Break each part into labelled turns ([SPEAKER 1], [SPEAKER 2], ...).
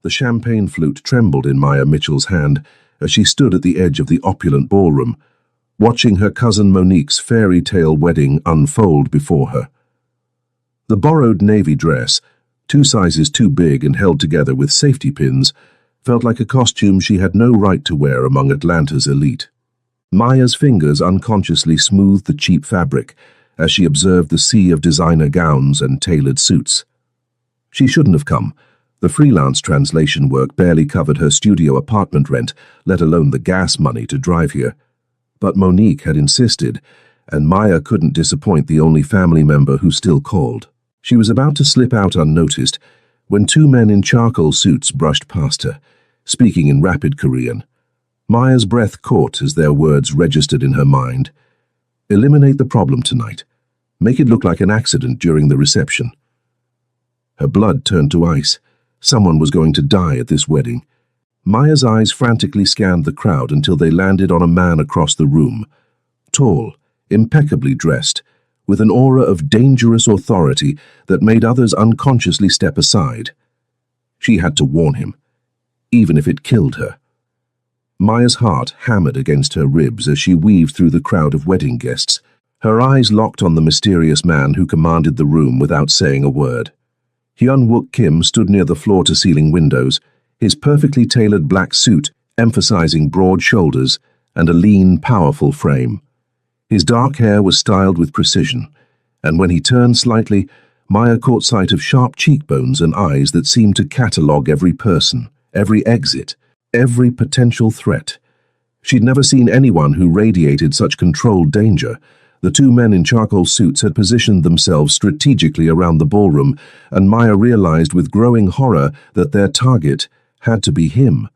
[SPEAKER 1] The champagne flute trembled in Maya Mitchell's hand as she stood at the edge of the opulent ballroom, watching her cousin Monique's fairy tale wedding unfold before her. The borrowed navy dress, 2 sizes too big and held together with safety pins, felt like a costume she had no right to wear among Atlanta's elite. Maya's fingers unconsciously smoothed the cheap fabric as she observed the sea of designer gowns and tailored suits. She shouldn't have come. The freelance translation work barely covered her studio apartment rent, let alone the gas money to drive here. But Monique had insisted, and Maya couldn't disappoint the only family member who still called. She was about to slip out unnoticed when 2 men in charcoal suits brushed past her, speaking in rapid Korean. Maya's breath caught as their words registered in her mind. Eliminate the problem tonight. Make it look like an accident during the reception. Her blood turned to ice. Someone was going to die at this wedding. Maya's eyes frantically scanned the crowd until they landed on a man across the room. Tall, impeccably dressed, with an aura of dangerous authority that made others unconsciously step aside. She had to warn him, even if it killed her. Maya's heart hammered against her ribs as she weaved through the crowd of wedding guests, her eyes locked on the mysterious man who commanded the room without saying a word. Hyun-wook Kim stood near the floor-to-ceiling windows, his perfectly tailored black suit emphasizing broad shoulders and a lean, powerful frame. His dark hair was styled with precision, and when he turned slightly, Maya caught sight of sharp cheekbones and eyes that seemed to catalogue every person, every exit, every potential threat. She'd never seen anyone who radiated such controlled danger. The 2 men in charcoal suits had positioned themselves strategically around the ballroom, and Maya realized with growing horror that their target had to be him.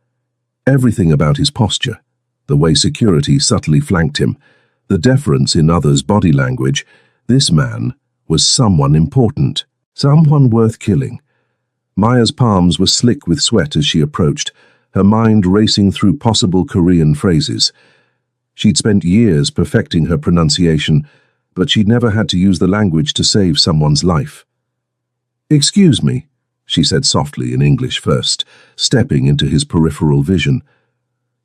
[SPEAKER 1] Everything about his posture, the way security subtly flanked him, the deference in others' body language, this man was someone important, someone worth killing. Maya's palms were slick with sweat as she approached, her mind racing through possible Korean phrases. She'd spent years perfecting her pronunciation, but she'd never had to use the language to save someone's life. "Excuse me," she said softly in English first, stepping into his peripheral vision.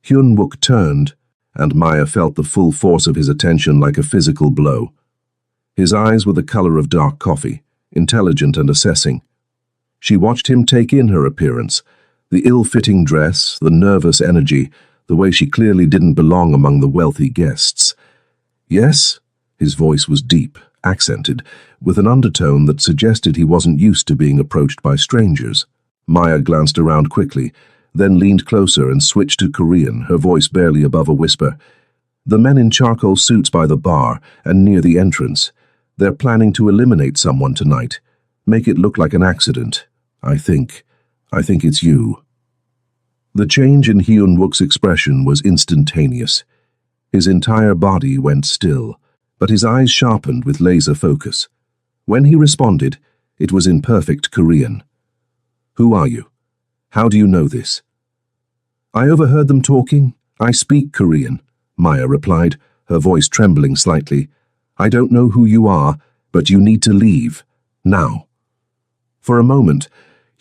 [SPEAKER 1] Hyun-wook turned, and Maya felt the full force of his attention like a physical blow. His eyes were the color of dark coffee, intelligent and assessing. She watched him take in her appearance, the ill-fitting dress, the nervous energy, the way she clearly didn't belong among the wealthy guests. "Yes?" His voice was deep, accented, with an undertone that suggested he wasn't used to being approached by strangers. Maya glanced around quickly, then leaned closer and switched to Korean, her voice barely above a whisper. "The men in charcoal suits by the bar and near the entrance. They're planning to eliminate someone tonight. Make it look like an accident. I think it's you." The change in Hyun-wook's expression was instantaneous. His entire body went still, but his eyes sharpened with laser focus. When he responded, it was in perfect Korean. "Who are you? How do you know this?" "I overheard them talking. I speak Korean," Maya replied, her voice trembling slightly. "I don't know who you are, but you need to leave. Now." For a moment,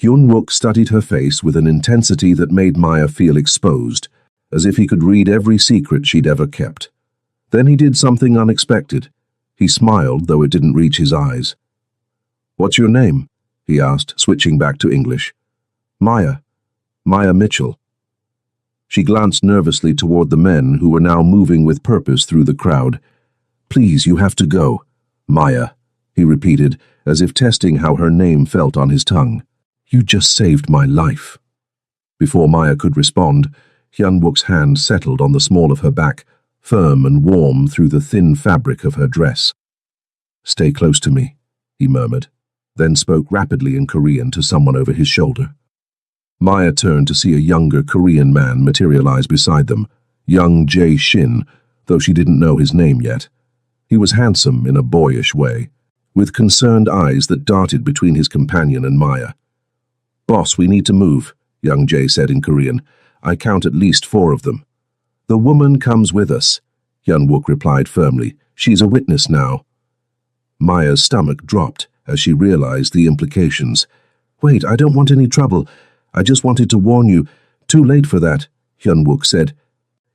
[SPEAKER 1] Hyun-wook studied her face with an intensity that made Maya feel exposed, as if he could read every secret she'd ever kept. Then he did something unexpected. He smiled, though it didn't reach his eyes. "What's your name?" he asked, switching back to English. "Maya Mitchell." She glanced nervously toward the men who were now moving with purpose through the crowd. "Please, you have to go." "Maya," he repeated, as if testing how her name felt on his tongue. "You just saved my life." Before Maya could respond, Hyun-wook's hand settled on the small of her back, firm and warm through the thin fabric of her dress. "Stay close to me," he murmured, then spoke rapidly in Korean to someone over his shoulder. Maya turned to see a younger Korean man materialize beside them, young Jae Shin, though she didn't know his name yet. He was handsome in a boyish way, with concerned eyes that darted between his companion and Maya. "Boss, we need to move," young Jae said in Korean. "I count at least 4 of them." "The woman comes with us," Hyun-wook replied firmly. "She's a witness now." Maya's stomach dropped as she realized the implications. "Wait, I don't want any trouble. I just wanted to warn you. Too late for that, Hyun-wook said,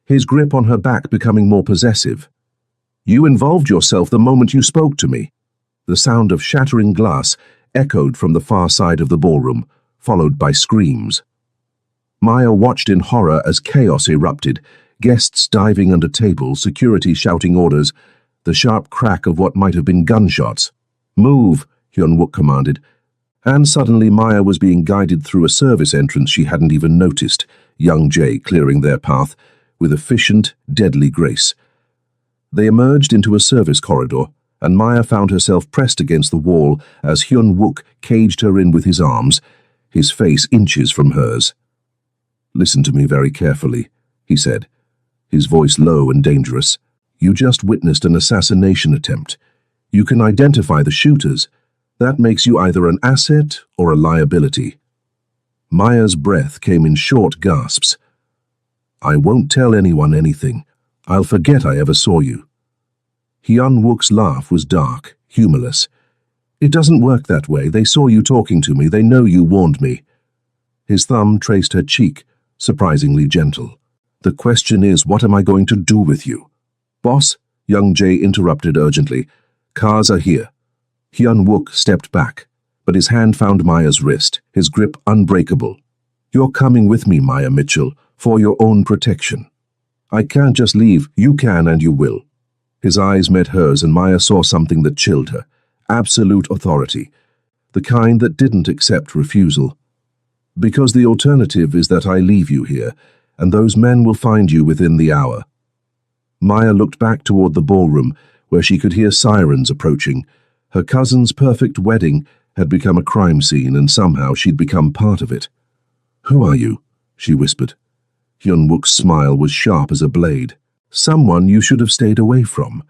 [SPEAKER 1] his grip on her back becoming more possessive. You involved yourself the moment you spoke to me. The sound of shattering glass echoed from the far side of the ballroom, followed by screams. Maya watched in horror as chaos erupted, guests diving under tables, security shouting orders, the sharp crack of what might have been gunshots. Move, Hyun-wook commanded. And suddenly Maya was being guided through a service entrance she hadn't even noticed, young Jae clearing their path with efficient, deadly grace. They emerged into a service corridor, and Maya found herself pressed against the wall as Hyun-wook caged her in with his arms, his face inches from hers. Listen to me very carefully, he said, his voice low and dangerous. You just witnessed an assassination attempt. You can identify the shooters. That makes you either an asset or a liability. Maya's breath came in short gasps. I won't tell anyone anything. I'll forget I ever saw you. Hyun-wook's laugh was dark, humorless. It doesn't work that way. They saw you talking to me. They know you warned me. His thumb traced her cheek, surprisingly gentle. The question is, what am I going to do with you? Boss, young Jae interrupted urgently. Cars are here. Hyun-wook stepped back, but his hand found Maya's wrist, his grip unbreakable. You're coming with me, Maya Mitchell, for your own protection. I can't just leave. You can and you will. His eyes met hers and Maya saw something that chilled her. Absolute authority. The kind that didn't accept refusal. Because the alternative is that I leave you here, and those men will find you within the hour. Maya looked back toward the ballroom, where she could hear sirens approaching. Her cousin's perfect wedding had become a crime scene, and somehow she'd become part of it. Who are you? She whispered. Hyun-wook's smile was sharp as a blade. Someone you should have stayed away from.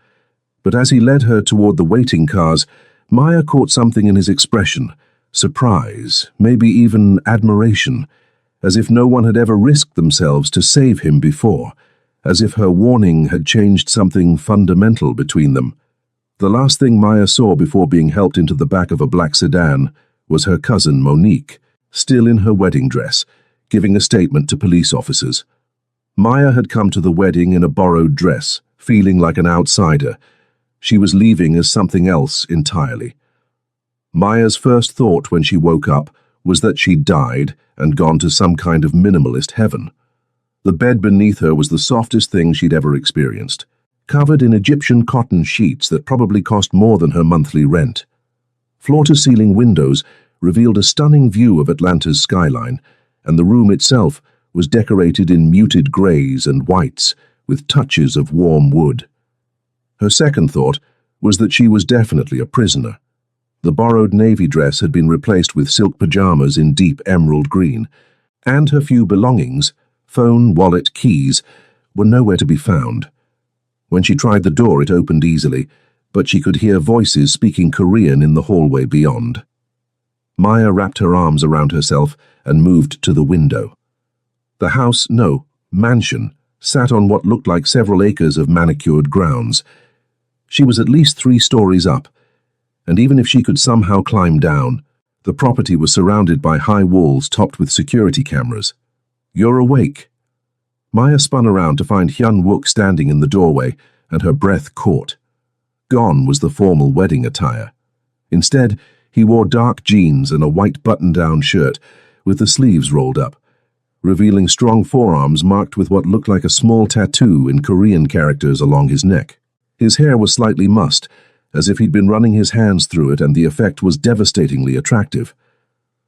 [SPEAKER 1] But as he led her toward the waiting cars, Maya caught something in his expression. Surprise, maybe even admiration, as if no one had ever risked themselves to save him before, as if her warning had changed something fundamental between them. The last thing Maya saw before being helped into the back of a black sedan was her cousin Monique, still in her wedding dress, giving a statement to police officers. Maya had come to the wedding in a borrowed dress, feeling like an outsider. She was leaving as something else entirely. Maya's first thought when she woke up was that she'd died and gone to some kind of minimalist heaven. The bed beneath her was the softest thing she'd ever experienced, covered in Egyptian cotton sheets that probably cost more than her monthly rent. Floor-to-ceiling windows revealed a stunning view of Atlanta's skyline, and the room itself was decorated in muted grays and whites with touches of warm wood. Her second thought was that she was definitely a prisoner. The borrowed navy dress had been replaced with silk pajamas in deep emerald green, and her few belongings, phone, wallet, keys, were nowhere to be found. When she tried the door, it opened easily, but she could hear voices speaking Korean in the hallway beyond. Maya wrapped her arms around herself and moved to the window. The house, no, mansion, sat on what looked like several acres of manicured grounds. She was at least 3 stories up, and even if she could somehow climb down, the property was surrounded by high walls topped with security cameras. You're awake. Maya spun around to find Hyun-wook standing in the doorway, and her breath caught. Gone was the formal wedding attire. Instead, he wore dark jeans and a white button-down shirt with the sleeves rolled up, revealing strong forearms marked with what looked like a small tattoo in Korean characters along his neck. His hair was slightly mussed, as if he'd been running his hands through it, and the effect was devastatingly attractive.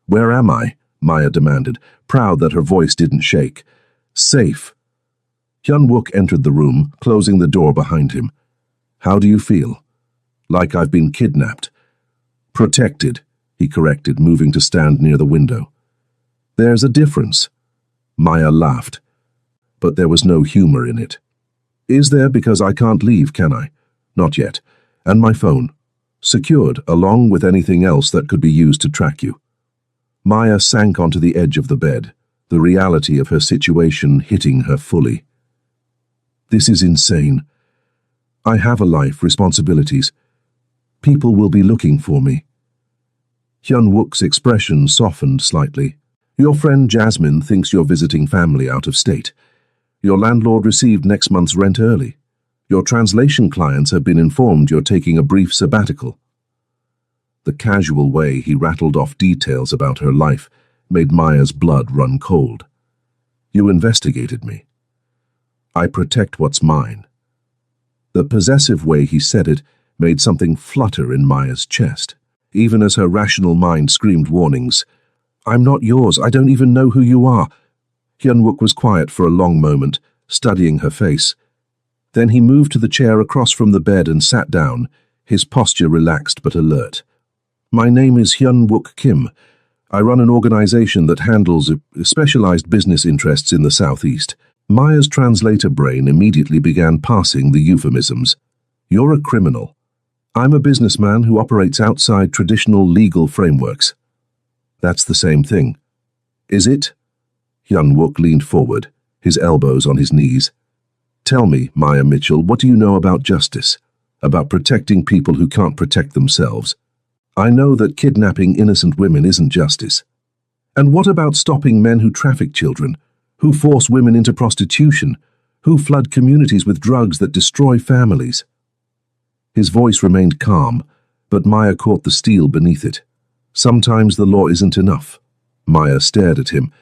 [SPEAKER 1] Where am I? Maya demanded, proud that her voice didn't shake. Safe. Hyun-wook entered the room, closing the door behind him. How do you feel? Like I've been kidnapped. Protected, he corrected, moving to stand near the window. There's a difference. Maya laughed, but there was no humor in it. Is there? Because I can't leave, can I? Not yet. And my phone. Secured, along with anything else that could be used to track you. Maya sank onto the edge of the bed, the reality of her situation hitting her fully. This is insane. I have a life, responsibilities. People will be looking for me. Hyun-wook's expression softened slightly. Your friend Jasmine thinks you're visiting family out of state. Your landlord received next month's rent early. Your translation clients have been informed you're taking a brief sabbatical. The casual way he rattled off details about her life made Maya's blood run cold. You investigated me. I protect what's mine. The possessive way he said it made something flutter in Maya's chest, even as her rational mind screamed warnings. I'm not yours. I don't even know who you are. Hyun-wook was quiet for a long moment, studying her face. Then he moved to the chair across from the bed and sat down, his posture relaxed but alert. My name is Hyun-wook Kim. I run an organization that handles specialized business interests in the Southeast. Maya's translator brain immediately began parsing the euphemisms. You're a criminal. I'm a businessman who operates outside traditional legal frameworks. That's the same thing. Is it? Hyun-wook leaned forward, his elbows on his knees. Tell me, Maya Mitchell, what do you know about justice? About protecting people who can't protect themselves? I know that kidnapping innocent women isn't justice. And what about stopping men who traffic children, who force women into prostitution, who flood communities with drugs that destroy families? His voice remained calm, but Maya caught the steel beneath it. Sometimes the law isn't enough. Maya stared at him,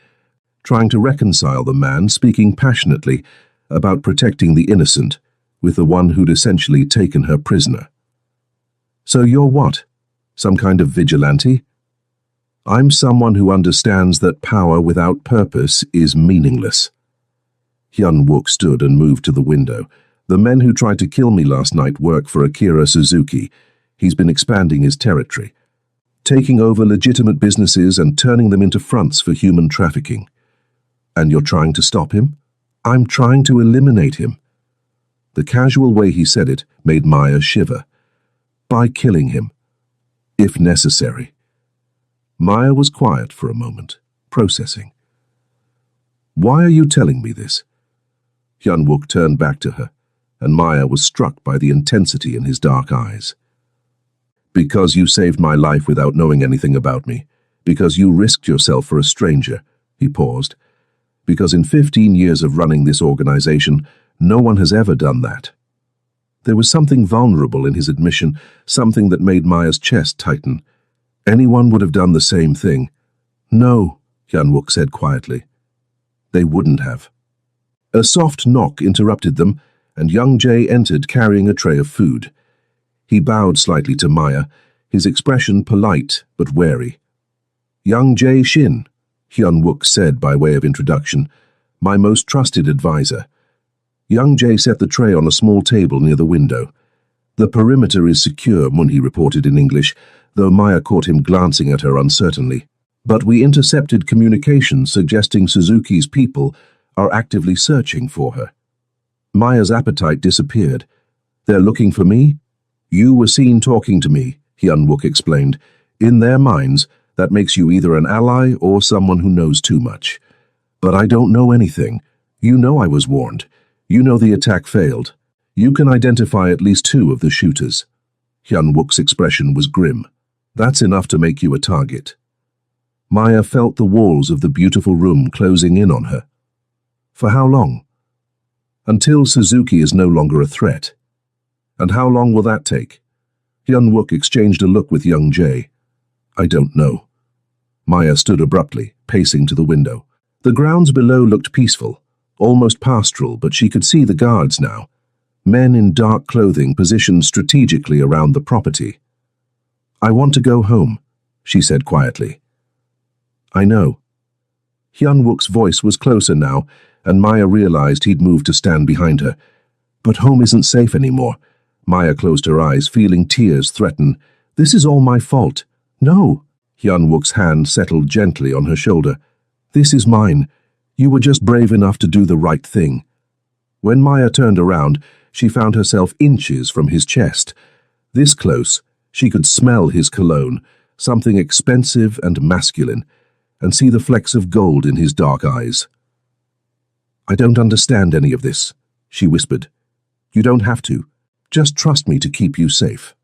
[SPEAKER 1] trying to reconcile the man speaking passionately about protecting the innocent with the one who'd essentially taken her prisoner. So you're what? Some kind of vigilante? I'm someone who understands that power without purpose is meaningless. Hyun-wook stood and moved to the window. The men who tried to kill me last night work for Akira Suzuki. He's been expanding his territory, taking over legitimate businesses and turning them into fronts for human trafficking. And you're trying to stop him? I'm trying to eliminate him. The casual way he said it made Maya shiver. By killing him, if necessary. Maya was quiet for a moment, processing. Why are you telling me this? Hyun-wook turned back to her, and Maya was struck by the intensity in his dark eyes. Because you saved my life without knowing anything about me. Because you risked yourself for a stranger. He paused. Because in 15 years of running this organization, no one has ever done that. There was something vulnerable in his admission, something that made Maya's chest tighten. Anyone would have done the same thing. No, Hyun-wook said quietly. They wouldn't have. A soft knock interrupted them, and young Jae entered carrying a tray of food. He bowed slightly to Maya, his expression polite but wary. Young Jae Shin, Hyun-wook said by way of introduction, my most trusted advisor. Young Jae set the tray on a small table near the window. The perimeter is secure, Munhee reported in English, though Maya caught him glancing at her uncertainly. But we intercepted communications suggesting Suzuki's people are actively searching for her. Maya's appetite disappeared. They're looking for me? You were seen talking to me, Hyun-wook explained. In their minds, that makes you either an ally or someone who knows too much. But I don't know anything. You know I was warned. You know the attack failed. You can identify at least 2 of the shooters. Hyun-wook's expression was grim. That's enough to make you a target. Maya felt the walls of the beautiful room closing in on her. For how long? Until Suzuki is no longer a threat. And how long will that take? Hyun-wook exchanged a look with young Jae. I don't know. Maya stood abruptly, pacing to the window. The grounds below looked peaceful, almost pastoral, but she could see the guards now. Men in dark clothing positioned strategically around the property. I want to go home, she said quietly. I know. Hyun-wook's voice was closer now, and Maya realized he'd moved to stand behind her. But home isn't safe anymore. Maya closed her eyes, feeling tears threaten. This is all my fault. No. Hyun-wook's hand settled gently on her shoulder. This is mine. You were just brave enough to do the right thing. When Maya turned around, she found herself inches from his chest. This close, she could smell his cologne, something expensive and masculine, and see the flecks of gold in his dark eyes. I don't understand any of this, she whispered. You don't have to. Just trust me to keep you safe.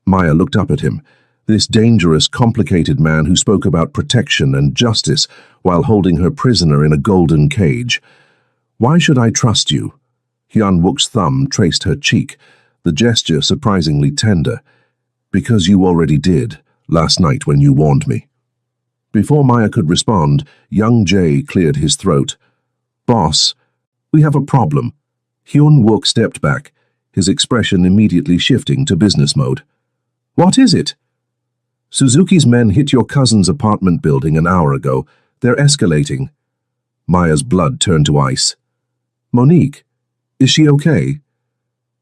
[SPEAKER 1] Maya looked up at him, This dangerous, complicated man who spoke about protection and justice while holding her prisoner in a golden cage. Why should I trust you? Hyun-wook's thumb traced her cheek, the gesture surprisingly tender. Because you already did, last night when you warned me. Before Maya could respond, young Jae cleared his throat. Boss, we have a problem. Hyun-wook stepped back, his expression immediately shifting to business mode. What is it? Suzuki's men hit your cousin's apartment building an hour ago. They're escalating. Maya's blood turned to ice. Monique, is she okay?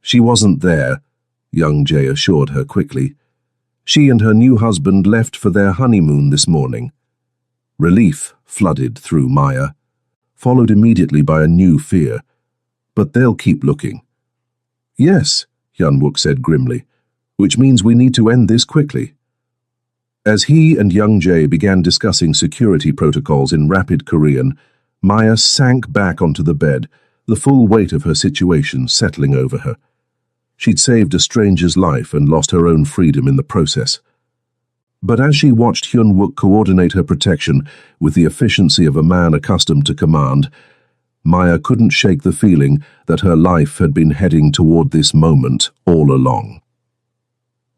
[SPEAKER 1] She wasn't there, young Jae assured her quickly. She and her new husband left for their honeymoon this morning. Relief flooded through Maya, followed immediately by a new fear. But they'll keep looking. Yes, Hyun-wook said grimly, which means we need to end this quickly. As he and young Jae began discussing security protocols in rapid Korean, Maya sank back onto the bed, the full weight of her situation settling over her. She'd saved a stranger's life and lost her own freedom in the process. But as she watched Hyun-wook coordinate her protection with the efficiency of a man accustomed to command, Maya couldn't shake the feeling that her life had been heading toward this moment all along.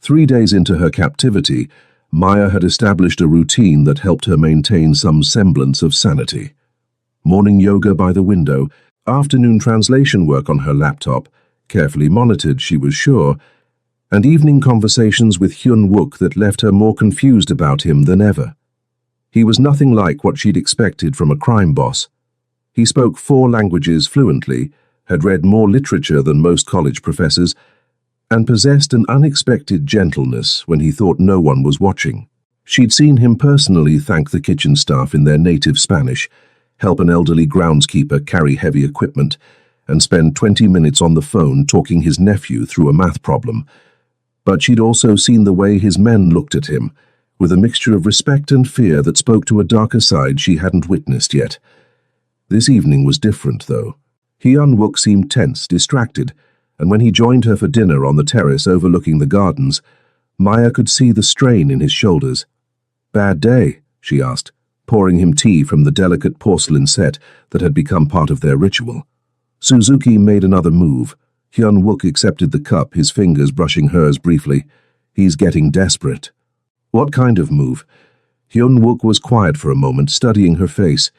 [SPEAKER 1] 3 days into her captivity, Maya had established a routine that helped her maintain some semblance of sanity. Morning yoga by the window, afternoon translation work on her laptop, carefully monitored, she was sure, and evening conversations with Hyun-wook that left her more confused about him than ever. He was nothing like what she'd expected from a crime boss. He spoke 4 languages fluently, had read more literature than most college professors, and possessed an unexpected gentleness when he thought no one was watching. She'd seen him personally thank the kitchen staff in their native Spanish, help an elderly groundskeeper carry heavy equipment, and spend 20 minutes on the phone talking his nephew through a math problem. But she'd also seen the way his men looked at him, with a mixture of respect and fear that spoke to a darker side she hadn't witnessed yet. This evening was different, though. Hyun-wook seemed tense, distracted, and when he joined her for dinner on the terrace overlooking the gardens, Maya could see the strain in his shoulders. Bad day, she asked, pouring him tea from the delicate porcelain set that had become part of their ritual. Suzuki made another move. Hyun-wook accepted the cup, his fingers brushing hers briefly. He's getting desperate. What kind of move? Hyun-wook was quiet for a moment, studying her face.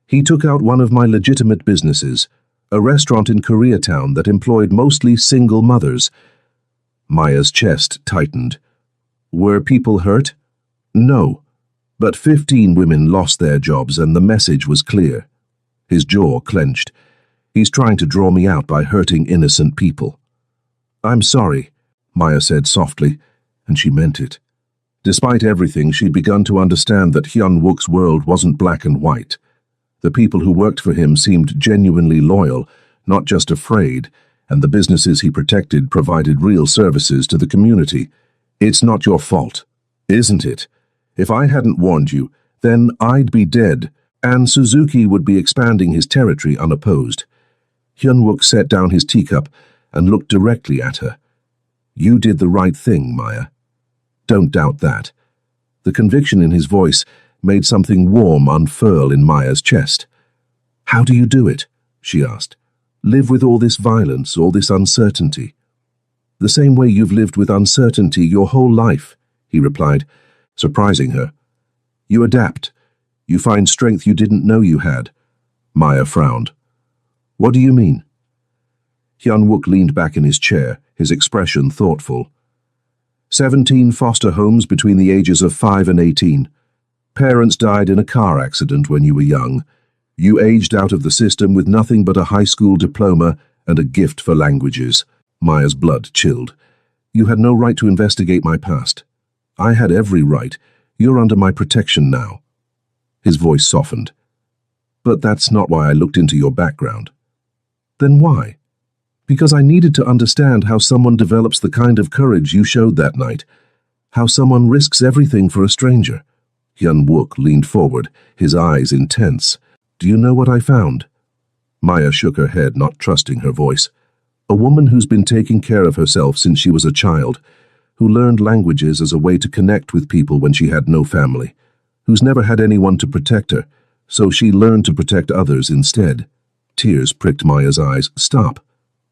[SPEAKER 1] He took out one of my legitimate businesses, a restaurant in Koreatown that employed mostly single mothers. Maya's chest tightened. Were people hurt? No, but 15 women lost their jobs and the message was clear. His jaw clenched. He's trying to draw me out by hurting innocent people. I'm sorry, Maya said softly, and she meant it. Despite everything, she'd begun to understand that Hyun-wook's world wasn't black and white. The people who worked for him seemed genuinely loyal, not just afraid, and the businesses he protected provided real services to the community. It's not your fault, isn't it? If I hadn't warned you, then I'd be dead, and Suzuki would be expanding his territory unopposed. Hyun-wook set down his teacup and looked directly at her. You did the right thing, Maya. Don't doubt that. The conviction in his voice made something warm unfurl in Maya's chest. How do you do it? She asked. Live with all this violence, all this uncertainty. The same way you've lived with uncertainty your whole life, he replied, surprising her. You adapt. You find strength you didn't know you had. Maya frowned. What do you mean? Hyun-wook leaned back in his chair, his expression thoughtful. 17 foster homes between the ages of 5 and 18. Parents died in a car accident when you were young. You aged out of the system with nothing but a high school diploma and a gift for languages. Maya's blood chilled. You had no right to investigate my past. I had every right. You're under my protection now. His voice softened. But that's not why I looked into your background. Then why? Because I needed to understand how someone develops the kind of courage you showed that night. How someone risks everything for a stranger. Hyun-wook leaned forward, his eyes intense. Do you know what I found? Maya shook her head, not trusting her voice. A woman who's been taking care of herself since she was a child, who learned languages as a way to connect with people when she had no family, who's never had anyone to protect her, so she learned to protect others instead. Tears pricked Maya's eyes. Stop.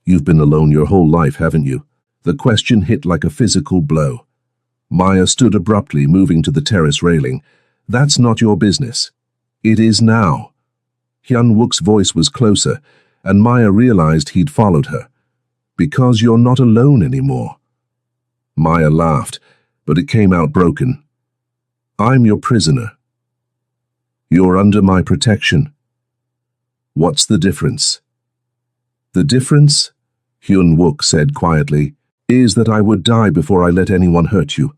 [SPEAKER 1] You've been alone your whole life, haven't you? The question hit like a physical blow. Maya stood abruptly, moving to the terrace railing. That's not your business. It is now. Hyun-wook's voice was closer, and Maya realized he'd followed her. Because you're not alone anymore. Maya laughed, but it came out broken. I'm your prisoner. You're under my protection. What's the difference? The difference, Hyun-wook said quietly, is that I would die before I let anyone hurt you.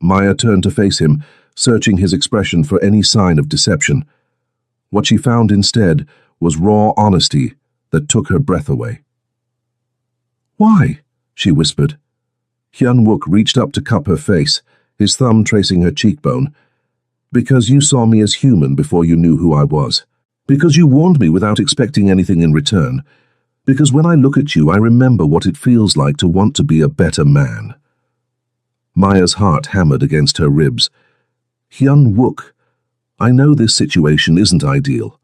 [SPEAKER 1] Maya turned to face him, searching his expression for any sign of deception. What she found instead was raw honesty that took her breath away. Why? She whispered. Hyun-wook reached up to cup her face, his thumb tracing her cheekbone. Because you saw me as human before you knew who I was. Because you warned me without expecting anything in return. Because when I look at you, I remember what it feels like to want to be a better man. Maya's heart hammered against her ribs. Hyun-wook, I know this situation isn't ideal.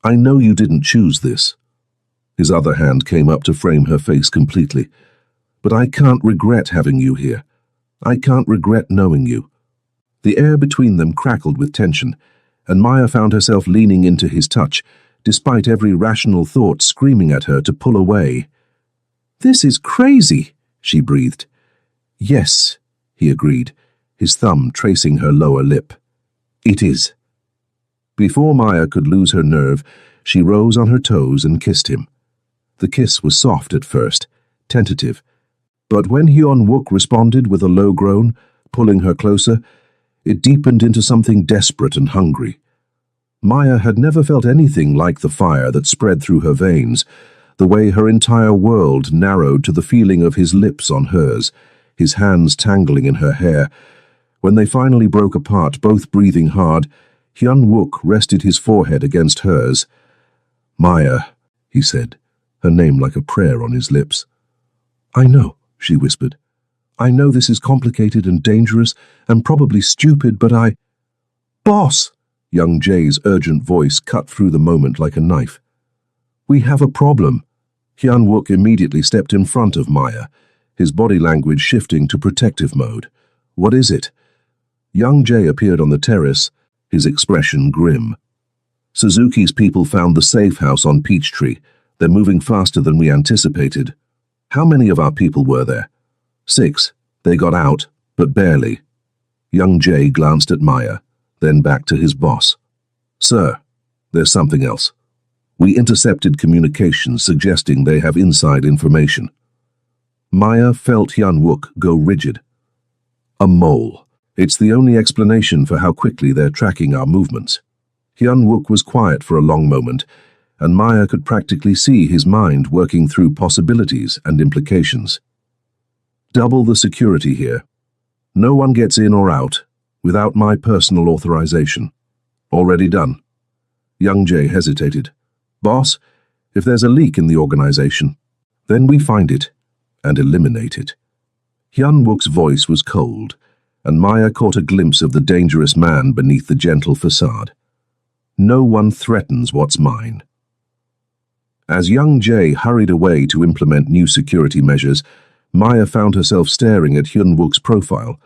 [SPEAKER 1] I know you didn't choose this. His other hand came up to frame her face completely. But I can't regret having you here. I can't regret knowing you. The air between them crackled with tension, and Maya found herself leaning into his touch, despite every rational thought screaming at her to pull away. This is crazy, she breathed. Yes, he agreed, his thumb tracing her lower lip. It is. Before Maya could lose her nerve, she rose on her toes and kissed him. The kiss was soft at first, tentative, but when Hyun-wook responded with a low groan, pulling her closer, it deepened into something desperate and hungry. Maya had never felt anything like the fire that spread through her veins, the way her entire world narrowed to the feeling of his lips on hers, his hands tangling in her hair. When they finally broke apart, both breathing hard, Hyun-wook rested his forehead against hers. Maya, he said, her name like a prayer on his lips. I know, she whispered. I know this is complicated and dangerous and probably stupid, but I... Boss! Young Jae's urgent voice cut through the moment like a knife. We have a problem. Hyun-wook immediately stepped in front of Maya, his body language shifting to protective mode. What is it? Young Jae appeared on the terrace, his expression grim. Suzuki's people found the safe house on Peachtree. They're moving faster than we anticipated. How many of our people were there? 6. They got out, but barely. Young Jae glanced at Maya, then back to his boss. Sir, there's something else. We intercepted communications suggesting they have inside information. Maya felt Hyun-wook go rigid. A mole. It's the only explanation for how quickly they're tracking our movements. Hyun-wook was quiet for a long moment, and Maya could practically see his mind working through possibilities and implications. Double the security here. No one gets in or out without my personal authorization. Already done. Young Jae hesitated. Boss, if there's a leak in the organization, then we find it and eliminate it. Hyun-wook's voice was cold, and Maya caught a glimpse of the dangerous man beneath the gentle facade. No one threatens what's mine. As young Jae hurried away to implement new security measures, Maya found herself staring at Hyun-wook's profile.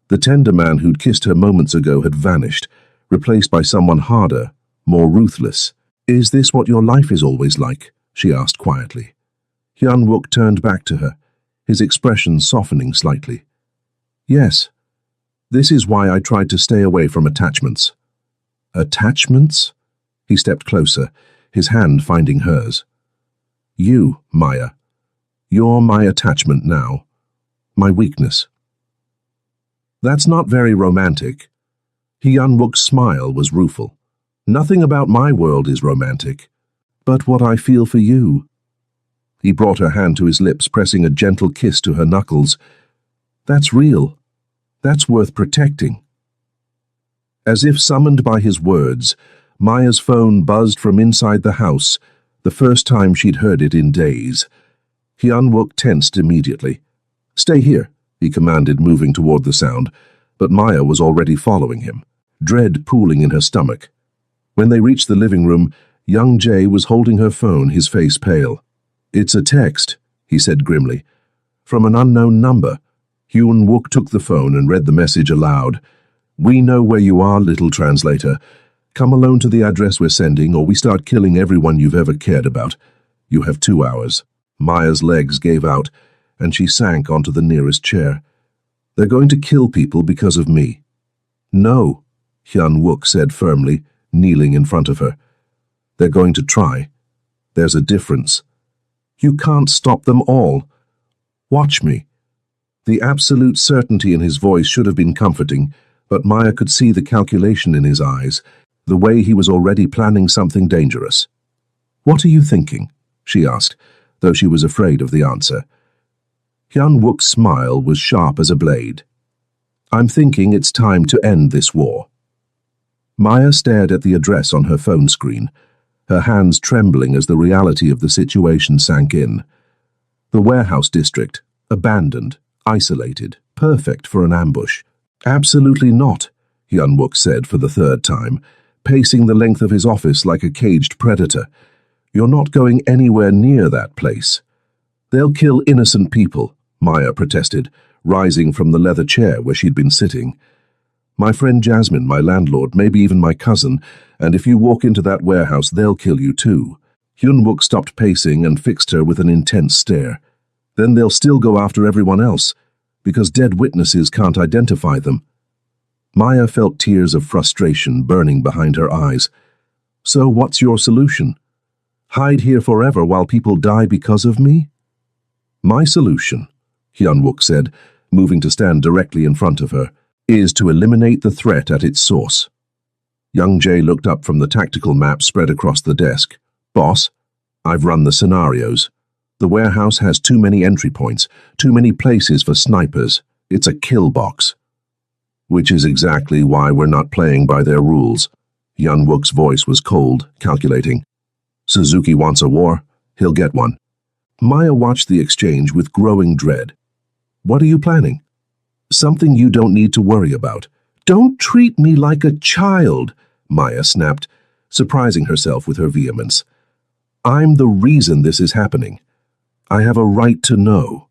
[SPEAKER 1] The tender man who'd kissed her moments ago had vanished, replaced by someone harder, more ruthless. Is this what your life is always like? She asked quietly. Hyun-wook turned back to her, his expression softening slightly. Yes. This is why I tried to stay away from attachments. Attachments? He stepped closer, his hand finding hers. You, Maya. You're my attachment now. My weakness. That's not very romantic. Hyun-wook's smile was rueful. Nothing about my world is romantic. But what I feel for you. He brought her hand to his lips, pressing a gentle kiss to her knuckles. That's real. That's worth protecting. As if summoned by his words, Maya's phone buzzed from inside the house, the first time she'd heard it in days. Hyun-wook tensed immediately. Stay here, he commanded, moving toward the sound, but Maya was already following him, dread pooling in her stomach. When they reached the living room, young Jay was holding her phone, his face pale. "It's a text," he said grimly. "From an unknown number." Hyun Wook took the phone and read the message aloud. "We know where you are, little translator. Come alone to the address we're sending, or we start killing everyone you've ever cared about. You have 2 hours." Maya's legs gave out, and she sank onto the nearest chair. "They're going to kill people because of me." "No," Hyun Wook said firmly, kneeling in front of her. "They're going to try. There's a difference. You can't stop them all. Watch me." The absolute certainty in his voice should have been comforting, but Maya could see the calculation in his eyes, the way he was already planning something dangerous. "What are you thinking?" she asked, though she was afraid of the answer. Hyun Wook's smile was sharp as a blade. "I'm thinking it's time to end this war." Maya stared at the address on her phone screen, her hands trembling as the reality of the situation sank in. The warehouse district, abandoned, isolated, perfect for an ambush. "Absolutely not," Hyun Wook said for the 3rd time, pacing the length of his office like a caged predator. "You're not going anywhere near that place." "They'll kill innocent people," Maya protested, rising from the leather chair where she'd been sitting. "My friend Jasmine, my landlord, maybe even my cousin, and if you walk into that warehouse, they'll kill you too." Hyun Wook stopped pacing and fixed her with an intense stare. "Then they'll still go after everyone else, because dead witnesses can't identify them." Maya felt tears of frustration burning behind her eyes. "So what's your solution? Hide here forever while people die because of me?" "My solution," Hyun Wook said, moving to stand directly in front of her, "is to eliminate the threat at its source." Young Jay looked up from the tactical map spread across the desk. "Boss, I've run the scenarios. The warehouse has too many entry points, too many places for snipers. It's a kill box." "Which is exactly why we're not playing by their rules." Hyun Wook's voice was cold, calculating. "Suzuki wants a war. He'll get one." Maya watched the exchange with growing dread. "What are you planning?" "Something you don't need to worry about." "Don't treat me like a child," Maya snapped, surprising herself with her vehemence. "I'm the reason this is happening. I have a right to know."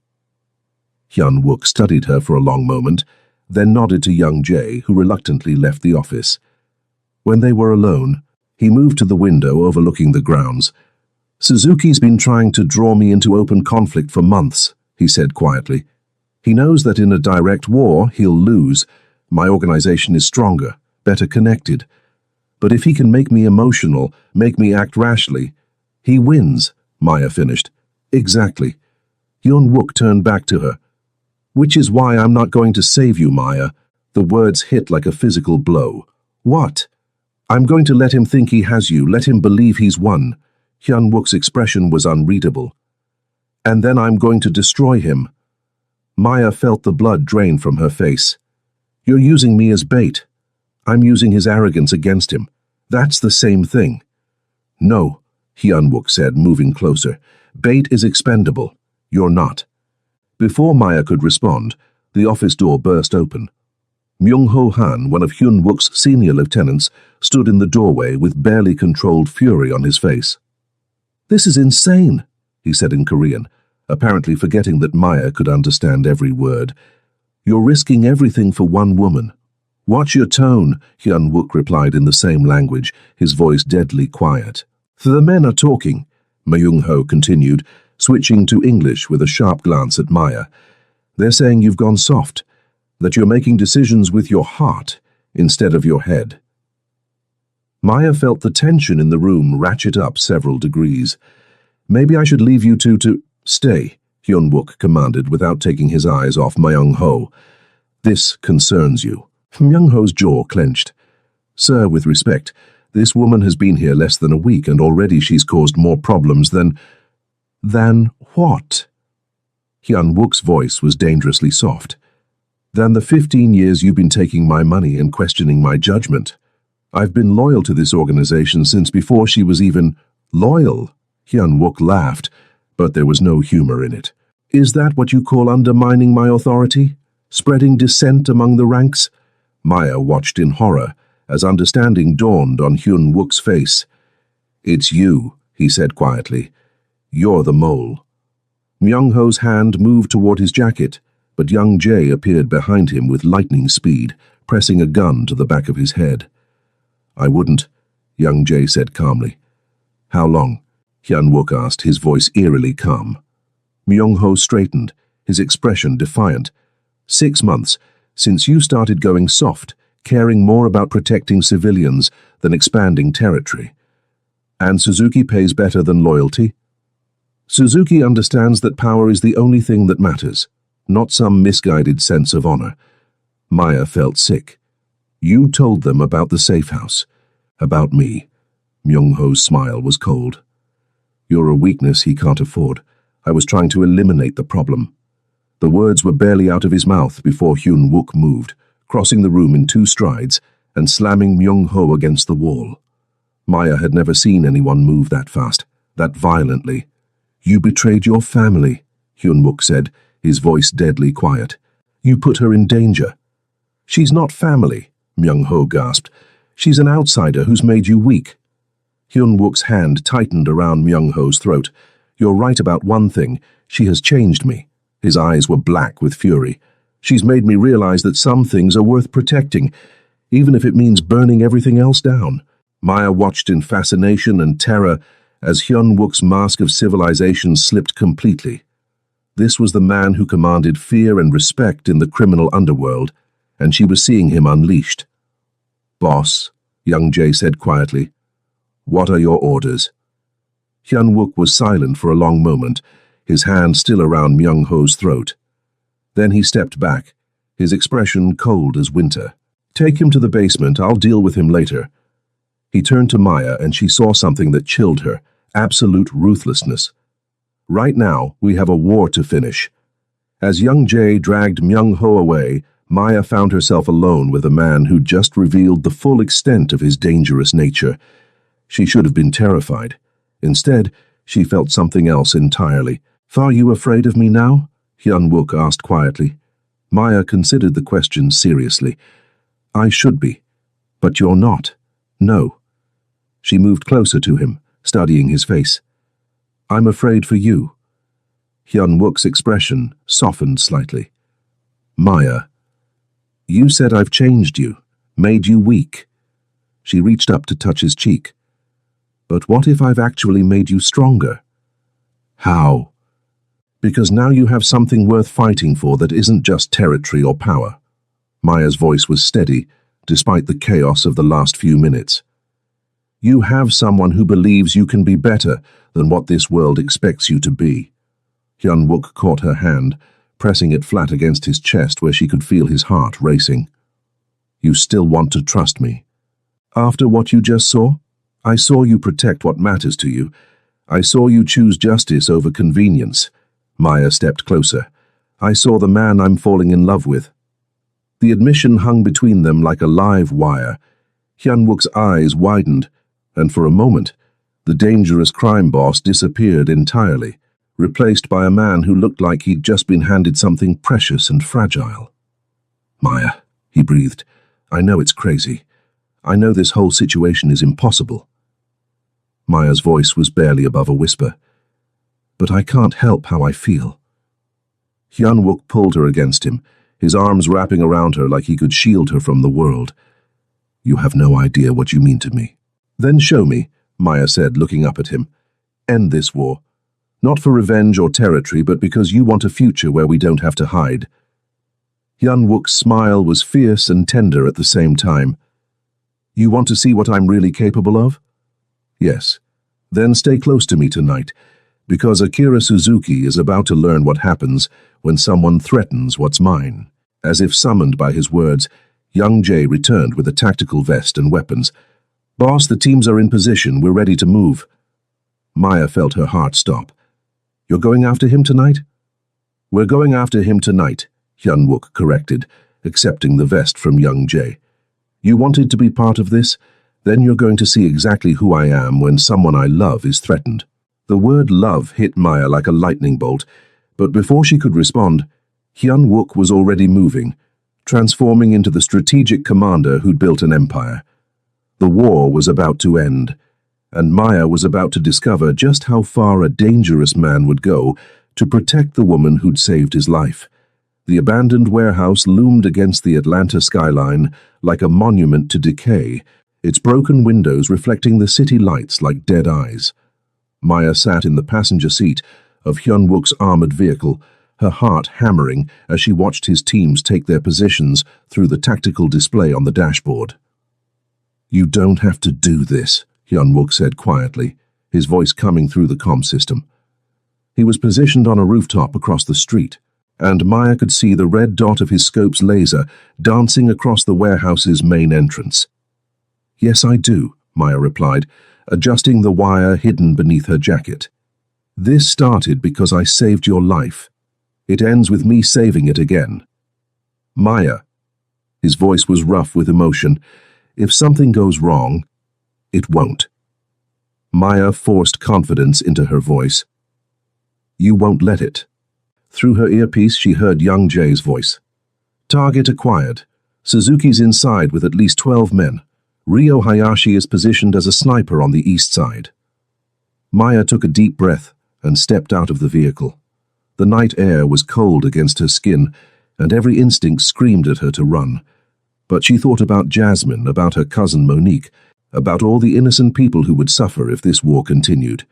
[SPEAKER 1] Hyun Wook studied her for a long moment, then nodded to young Jay, who reluctantly left the office. When they were alone, he moved to the window overlooking the grounds. "Suzuki's been trying to draw me into open conflict for months," he said quietly. "He knows that in a direct war, he'll lose. My organization is stronger, better connected. But if he can make me emotional, make me act rashly, he wins," Maya finished. "Exactly." Hyun Wook turned back to her. "Which is why I'm not going to save you, Maya." The words hit like a physical blow. "What?" "I'm going to let him think he has you, let him believe he's won." Hyun Wook's expression was unreadable. "And then I'm going to destroy him." Maya felt the blood drain from her face. "You're using me as bait. I'm using his arrogance against him. That's the same thing." "No," Hyun Wook said, moving closer. "Bait is expendable. You're not." Before Maya could respond, the office door burst open. Myung-ho Han, one of Hyun Wook's senior lieutenants, stood in the doorway with barely controlled fury on his face. "This is insane," he said in Korean, apparently forgetting that Maya could understand every word. "You're risking everything for one woman." "Watch your tone," Hyun Wook replied in the same language, his voice deadly quiet. "The men are talking," Myung-ho continued, switching to English with a sharp glance at Maya. "They're saying you've gone soft, that you're making decisions with your heart instead of your head." Maya felt the tension in the room ratchet up several degrees. "Maybe I should leave you two to—" "Stay," Hyun Wook commanded without taking his eyes off Myung-ho. "This concerns you." Myung-ho's jaw clenched. "Sir, with respect, this woman has been here less than a week and already she's caused more problems than—" "Than what?" Hyun Wook's voice was dangerously soft. "Than the 15 years you've been taking my money and questioning my judgment. I've been loyal to this organization since before she was even loyal." Hyun Wook laughed, but there was no humor in it. "Is that what you call undermining my authority?" Spreading dissent among the ranks? Maya watched in horror as understanding dawned on Hyun Wook's face. "It's you," he said quietly. "You're the mole." Myung-ho's hand moved toward his jacket, but young Jae appeared behind him with lightning speed, pressing a gun to the back of his head. "I wouldn't," young Jae said calmly. "How long?" Hyun Wook asked, his voice eerily calm. Myung-ho straightened, his expression defiant. 6 months, since you started going soft, caring more about protecting civilians than expanding territory. And Suzuki pays better than loyalty? Suzuki understands that power is the only thing that matters, not some misguided sense of honor. Maya felt sick. You told them about the safe house. About me. Myung-ho's smile was cold. You're a weakness he can't afford. I was trying to eliminate the problem. The words were barely out of his mouth before Hyun Wook moved, crossing the room in 2 strides and slamming Myung-ho against the wall. Maya had never seen anyone move that fast, that violently. You betrayed your family, Hyun Wook said, his voice deadly quiet. You put her in danger. She's not family, Myung-ho gasped. She's an outsider who's made you weak. Hyun Wook's hand tightened around Myung-ho's throat. You're right about one thing. She has changed me. His eyes were black with fury. She's made me realize that some things are worth protecting, even if it means burning everything else down. Maya watched in fascination and terror as Hyun Wook's mask of civilization slipped completely. This was the man who commanded fear and respect in the criminal underworld, and she was seeing him unleashed. Boss, young Jae said quietly. What are your orders? Hyun Wook was silent for a long moment, his hand still around Myung-ho's throat. Then he stepped back, his expression cold as winter. Take him to the basement, I'll deal with him later. He turned to Maya and she saw something that chilled her, absolute ruthlessness. Right now, we have a war to finish. As young Jae dragged Myung-ho away, Maya found herself alone with a man who just revealed the full extent of his dangerous nature. She should have been terrified. Instead, she felt something else entirely. Are you afraid of me now? Hyun Wook asked quietly. Maya considered the question seriously. I should be, but you're not. No. She moved closer to him, studying his face. I'm afraid for you. Hyun Wook's expression softened slightly. Maya, you said I've changed you, made you weak. She reached up to touch his cheek. But what if I've actually made you stronger? How? Because now you have something worth fighting for that isn't just territory or power. Maya's voice was steady, despite the chaos of the last few minutes. You have someone who believes you can be better than what this world expects you to be. Hyun Wook caught her hand, pressing it flat against his chest where she could feel his heart racing. You still want to trust me? After what you just saw? I saw you protect what matters to you. I saw you choose justice over convenience. Maya stepped closer. I saw the man I'm falling in love with. The admission hung between them like a live wire. Hyun Wook's eyes widened, and for a moment, the dangerous crime boss disappeared entirely, replaced by a man who looked like he'd just been handed something precious and fragile. Maya, he breathed, I know it's crazy. I know this whole situation is impossible. Maya's voice was barely above a whisper. But I can't help how I feel. Hyun Wook pulled her against him, his arms wrapping around her like he could shield her from the world. You have no idea what you mean to me. Then show me, Maya said, looking up at him. End this war. Not for revenge or territory, but because you want a future where we don't have to hide. Hyun Wook's smile was fierce and tender at the same time. You want to see what I'm really capable of? Yes. Then stay close to me tonight, because Akira Suzuki is about to learn what happens when someone threatens what's mine. As if summoned by his words, young Jae returned with a tactical vest and weapons. Boss, the teams are in position. We're ready to move. Maya felt her heart stop. You're going after him tonight? We're going after him tonight, Hyun Wook corrected, accepting the vest from young Jae. You wanted to be part of this? Then you're going to see exactly who I am when someone I love is threatened. The word love hit Maya like a lightning bolt, but before she could respond, Hyun-wook was already moving, transforming into the strategic commander who'd built an empire. The war was about to end, and Maya was about to discover just how far a dangerous man would go to protect the woman who'd saved his life. The abandoned warehouse loomed against the Atlanta skyline like a monument to decay, its broken windows reflecting the city lights like dead eyes. Maya sat in the passenger seat of Hyun-wook's armored vehicle, her heart hammering as she watched his teams take their positions through the tactical display on the dashboard. "You don't have to do this," Hyun-wook said quietly, his voice coming through the comm system. He was positioned on a rooftop across the street, and Maya could see the red dot of his scope's laser dancing across the warehouse's main entrance. "Yes, I do," Maya replied, adjusting the wire hidden beneath her jacket. "This started because I saved your life. It ends with me saving it again." "Maya," his voice was rough with emotion, "if something goes wrong, it won't." Maya forced confidence into her voice. "You won't let it." Through her earpiece, she heard young Jay's voice. "Target acquired. Suzuki's inside with at least 12 men. Ryo Hayashi is positioned as a sniper on the east side." Maya took a deep breath and stepped out of the vehicle. The night air was cold against her skin, and every instinct screamed at her to run. But she thought about Jasmine, about her cousin Monique, about all the innocent people who would suffer if this war continued.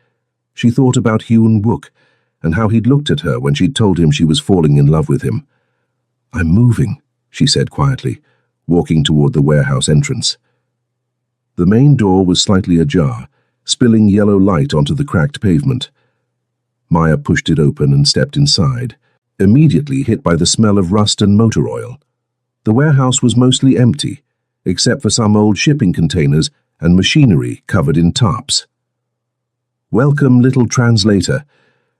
[SPEAKER 1] She thought about Hyun-wook, and how he'd looked at her when she'd told him she was falling in love with him. "I'm moving," she said quietly, walking toward the warehouse entrance. The main door was slightly ajar, spilling yellow light onto the cracked pavement. Maya pushed it open and stepped inside, immediately hit by the smell of rust and motor oil. The warehouse was mostly empty, except for some old shipping containers and machinery covered in tarps. "Welcome, little translator."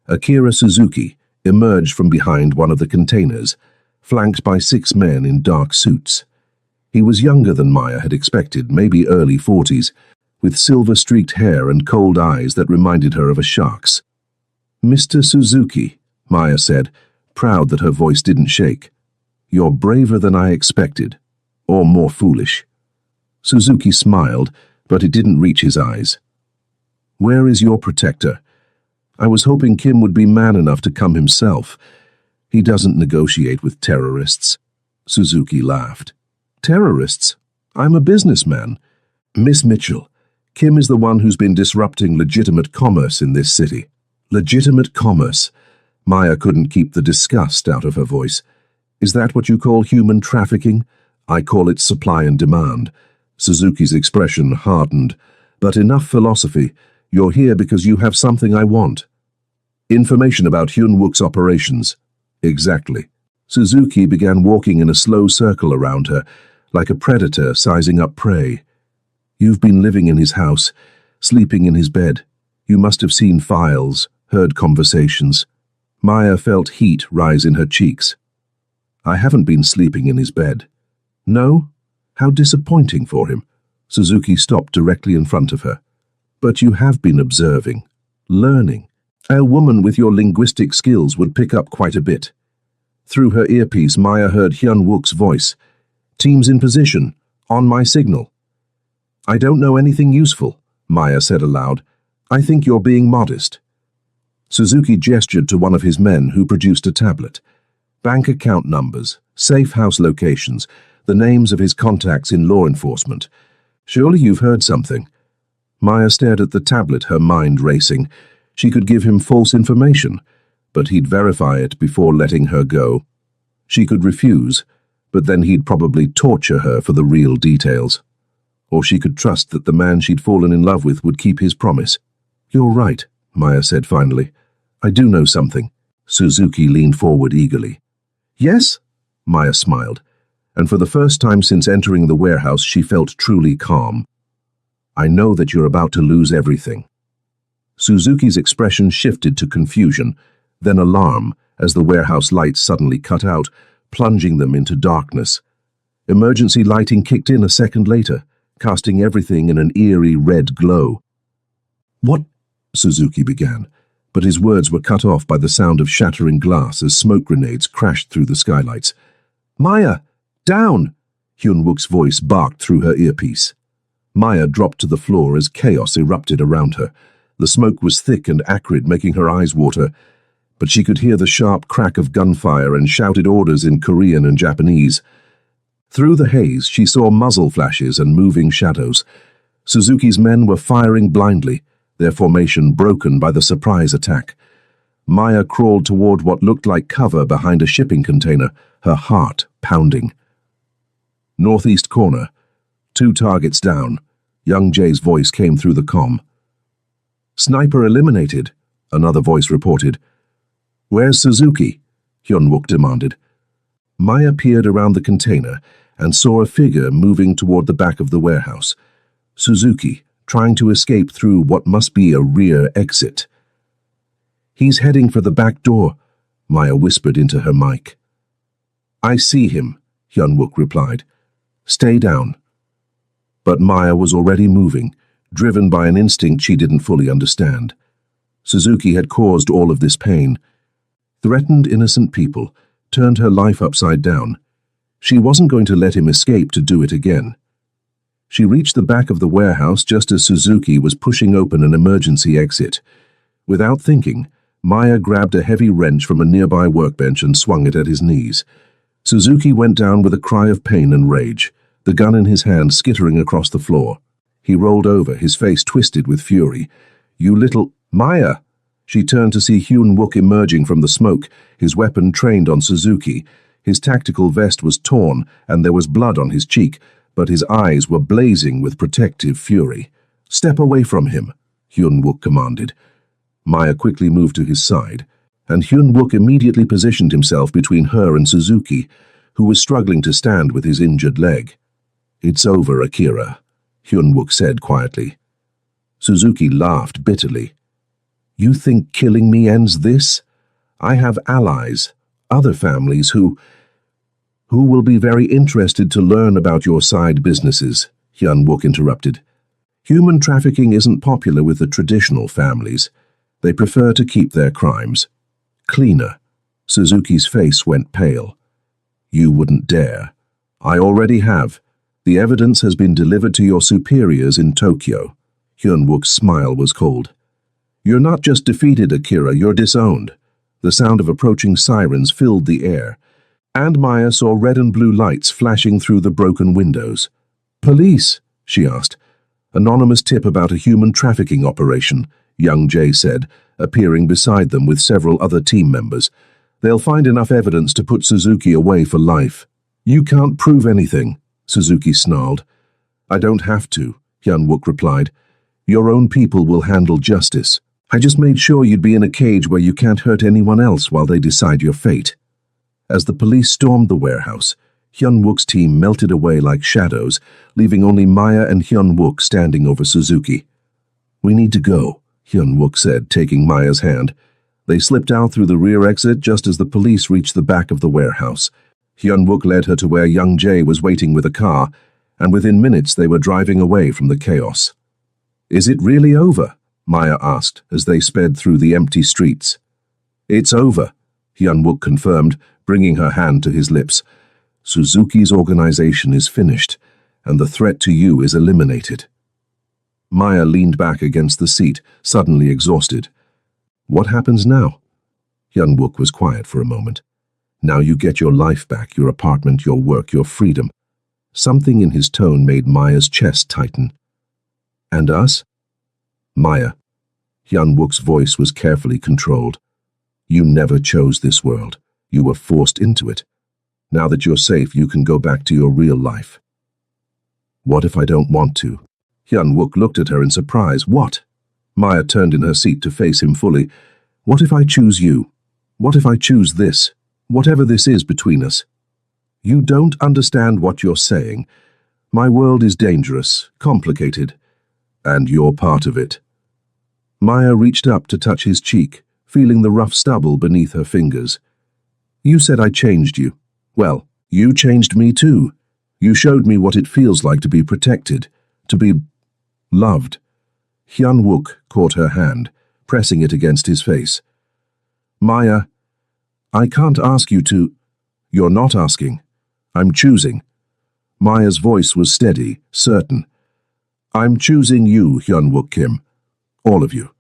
[SPEAKER 1] Akira Suzuki emerged from behind one of the containers, flanked by 6 men in dark suits. He was younger than Maya had expected, maybe early 40s, with silver-streaked hair and cold eyes that reminded her of a shark's. "Mr. Suzuki," Maya said, proud that her voice didn't shake. "You're braver than I expected, or more foolish." Suzuki smiled, but it didn't reach his eyes. "Where is your protector? I was hoping Kim would be man enough to come himself. He doesn't negotiate with terrorists." Suzuki laughed. "Terrorists? I'm a businessman." "Miss Mitchell, Kim is the one who's been disrupting legitimate commerce in this city." "Legitimate commerce?" Maya couldn't keep the disgust out of her voice. "Is that what you call human trafficking? I call it supply and demand." Suzuki's expression hardened. "But enough philosophy. You're here because you have something I want." "Information about Hyun-wook's operations." "Exactly." Suzuki began walking in a slow circle around her, like a predator sizing up prey. "You've been living in his house, sleeping in his bed. You must have seen files, heard conversations." Maya felt heat rise in her cheeks. "I haven't been sleeping in his bed." "No? How disappointing for him." Suzuki stopped directly in front of her. "But you have been observing, learning. A woman with your linguistic skills would pick up quite a bit." Through her earpiece, Maya heard Hyun-wook's voice. "Teams in position, on my signal." "I don't know anything useful," Maya said aloud. "I think you're being modest." Suzuki gestured to one of his men who produced a tablet. Bank account numbers, safe house locations, the names of his contacts in law enforcement. "Surely you've heard something." Maya stared at the tablet, her mind racing. She could give him false information, but he'd verify it before letting her go. She could refuse, but then he'd probably torture her for the real details. Or she could trust that the man she'd fallen in love with would keep his promise. "You're right," Maya said finally. "I do know something." Suzuki leaned forward eagerly. "Yes?" Maya smiled, and for the first time since entering the warehouse she felt truly calm. "I know that you're about to lose everything." Suzuki's expression shifted to confusion, then alarm as the warehouse lights suddenly cut out, plunging them into darkness. Emergency lighting kicked in a second later, casting everything in an eerie red glow. "What?" Suzuki began, But his words were cut off by the sound of shattering glass as smoke grenades crashed through the skylights. "Maya! Down!" Hyun-wook's voice barked through her earpiece. Maya dropped to the floor as chaos erupted around her. The smoke was thick and acrid, making her eyes water, but she could hear the sharp crack of gunfire and shouted orders in Korean and Japanese. Through the haze, she saw muzzle flashes and moving shadows. Suzuki's men were firing blindly, their formation broken by the surprise attack. Maya crawled toward what looked like cover behind a shipping container, her heart pounding. Northeast corner. 2 targets down. Young Jae's voice came through the comm. "Sniper eliminated," another voice reported. "Where's Suzuki?" Hyun-wook demanded. Maya peered around the container and saw a figure moving toward the back of the warehouse. Suzuki, trying to escape through what must be a rear exit. "He's heading for the back door," Maya whispered into her mic. "I see him," Hyun-wook replied. "Stay down." But Maya was already moving, driven by an instinct she didn't fully understand. Suzuki had caused all of this pain, threatened innocent people, turned her life upside down. She wasn't going to let him escape to do it again. She reached the back of the warehouse just as Suzuki was pushing open an emergency exit. Without thinking, Maya grabbed a heavy wrench from a nearby workbench and swung it at his knees. Suzuki went down with a cry of pain and rage, the gun in his hand skittering across the floor. He rolled over, his face twisted with fury. "You little—" "Maya!" She turned to see Hyun-wook emerging from the smoke, his weapon trained on Suzuki. His tactical vest was torn, and there was blood on his cheek, but his eyes were blazing with protective fury. "Step away from him," Hyun-wook commanded. Maya quickly moved to his side, and Hyun-wook immediately positioned himself between her and Suzuki, who was struggling to stand with his injured leg. "It's over, Akira," Hyun-wook said quietly. Suzuki laughed bitterly. "You think killing me ends this? I have allies, other families who will be very interested to learn about your side businesses," Hyun-wook interrupted. "Human trafficking isn't popular with the traditional families. They prefer to keep their crimes cleaner." Suzuki's face went pale. "You wouldn't dare. I already have. The evidence has been delivered to your superiors in Tokyo." Hyun-wook's smile was cold. "You're not just defeated, Akira, you're disowned." The sound of approaching sirens filled the air, and Maya saw red and blue lights flashing through the broken windows. "Police?" she asked. "Anonymous tip about a human trafficking operation," young Jae said, appearing beside them with several other team members. "They'll find enough evidence to put Suzuki away for life." "You can't prove anything," Suzuki snarled. "I don't have to," Hyun-wook replied. "Your own people will handle justice. I just made sure you'd be in a cage where you can't hurt anyone else while they decide your fate." As the police stormed the warehouse, Hyun-wook's team melted away like shadows, leaving only Maya and Hyun-wook standing over Suzuki. "We need to go," Hyun-wook said, taking Maya's hand. They slipped out through the rear exit just as the police reached the back of the warehouse. Hyun-wook led her to where young Jae was waiting with a car, and within minutes they were driving away from the chaos. "Is it really over?" Maya asked as they sped through the empty streets. "It's over," Hyun-wook confirmed, bringing her hand to his lips. "Suzuki's organization is finished, and the threat to you is eliminated." Maya leaned back against the seat, suddenly exhausted. "What happens now?" Hyun-wook was quiet for a moment. "Now you get your life back, your apartment, your work, your freedom." Something in his tone made Maya's chest tighten. "And us?" "Maya." Hyun-wook's voice was carefully controlled. "You never chose this world. You were forced into it. Now that you're safe, you can go back to your real life." "What if I don't want to?" Hyun-wook looked at her in surprise. "What?" Maya turned in her seat to face him fully. "What if I choose you? What if I choose this? Whatever this is between us?" "You don't understand what you're saying. My world is dangerous, complicated, and you're part of it." Maya reached up to touch his cheek, feeling the rough stubble beneath her fingers. "You said I changed you. Well, you changed me too. You showed me what it feels like to be protected, to be loved." Hyun-wook caught her hand, pressing it against his face. "Maya, I can't ask you to—" "You're not asking. I'm choosing." Maya's voice was steady, certain. "I'm choosing you, Hyun-wook Kim. All of you."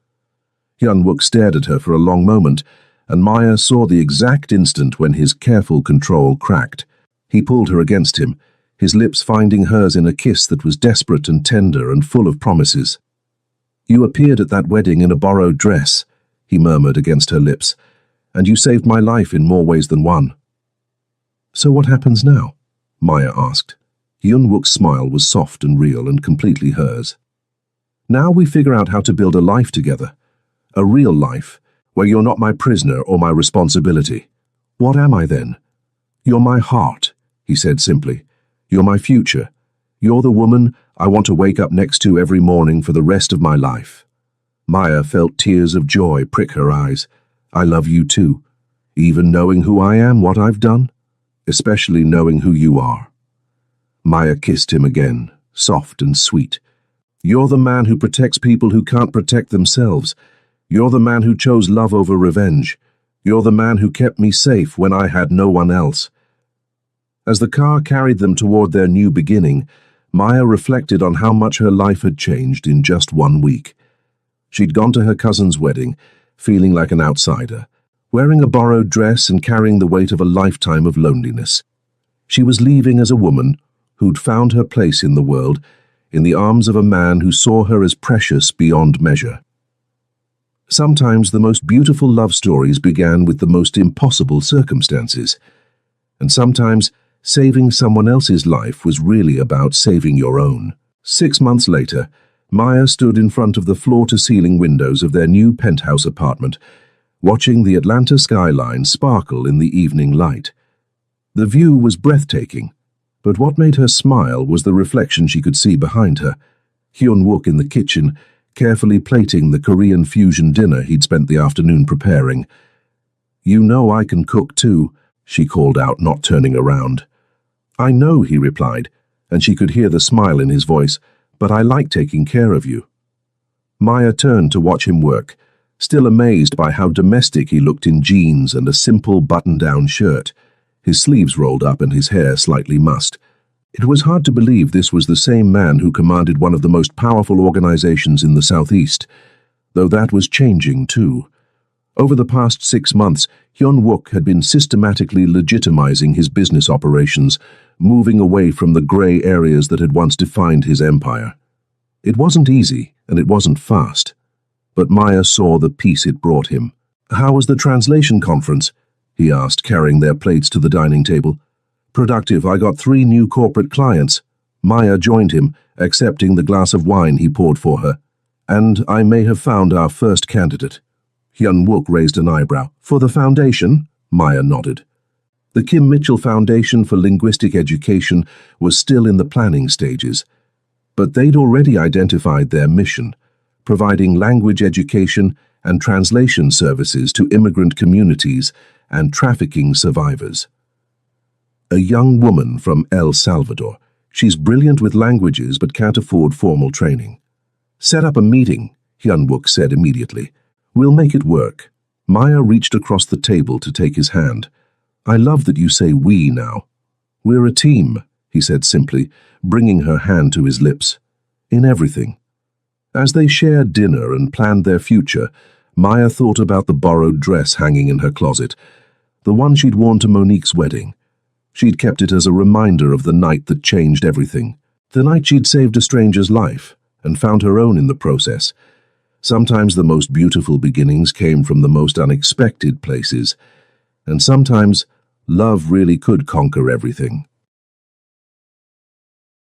[SPEAKER 1] Hyun-wook stared at her for a long moment, and Maya saw the exact instant when his careful control cracked. He pulled her against him, his lips finding hers in a kiss that was desperate and tender and full of promises. "You appeared at that wedding in a borrowed dress," he murmured against her lips, "and you saved my life in more ways than one." "So what happens now?" Maya asked. Hyun-wook's smile was soft and real and completely hers. "Now we figure out how to build a life together. A real life, where you're not my prisoner or my responsibility. What am I then?" "You're my heart," he said simply. "You're my future. You're the woman I want to wake up next to every morning for the rest of my life." Maya felt tears of joy prick her eyes. "I love you too, even knowing who I am, what I've done, especially knowing who you are." Maya kissed him again, soft and sweet. "You're the man who protects people who can't protect themselves. You're the man who chose love over revenge. You're the man who kept me safe when I had no one else." As the car carried them toward their new beginning, Maya reflected on how much her life had changed in just 1 week. She'd gone to her cousin's wedding, feeling like an outsider, wearing a borrowed dress and carrying the weight of a lifetime of loneliness. She was leaving as a woman who'd found her place in the world, in the arms of a man who saw her as precious beyond measure. Sometimes the most beautiful love stories began with the most impossible circumstances, and sometimes saving someone else's life was really about saving your own. 6 months later, Maya stood in front of the floor-to-ceiling windows of their new penthouse apartment, watching the Atlanta skyline sparkle in the evening light. The view was breathtaking, but what made her smile was the reflection she could see behind her. Hyun-wook in the kitchen, carefully plating the Korean fusion dinner he'd spent the afternoon preparing. "You know I can cook too," she called out, not turning around. "I know," he replied, and she could hear the smile in his voice, "but I like taking care of you." Maya turned to watch him work, still amazed by how domestic he looked in jeans and a simple button-down shirt, his sleeves rolled up and his hair slightly mussed. It was hard to believe this was the same man who commanded one of the most powerful organizations in the Southeast, though that was changing too. Over the past 6 months, Hyun-wook had been systematically legitimizing his business operations, moving away from the gray areas that had once defined his empire. It wasn't easy, and it wasn't fast, but Maya saw the peace it brought him. "How was the translation conference?" he asked, carrying their plates to the dining table. "Productive. I got 3 new corporate clients." Maya joined him, accepting the glass of wine he poured for her. "And I may have found our first candidate." Hyun-wook raised an eyebrow. "For the foundation?" Maya nodded. The Kim Mitchell Foundation for Linguistic Education was still in the planning stages, but they'd already identified their mission, providing language education and translation services to immigrant communities and trafficking survivors. "A young woman from El Salvador. She's brilliant with languages but can't afford formal training." "Set up a meeting," Hyun-wook said immediately. "We'll make it work." Maya reached across the table to take his hand. "I love that you say we now." "We're a team," he said simply, bringing her hand to his lips. "In everything." As they shared dinner and planned their future, Maya thought about the borrowed dress hanging in her closet, the one she'd worn to Monique's wedding. She'd kept it as a reminder of the night that changed everything, the night she'd saved a stranger's life and found her own in the process. Sometimes the most beautiful beginnings came from the most unexpected places, and sometimes love really could conquer everything.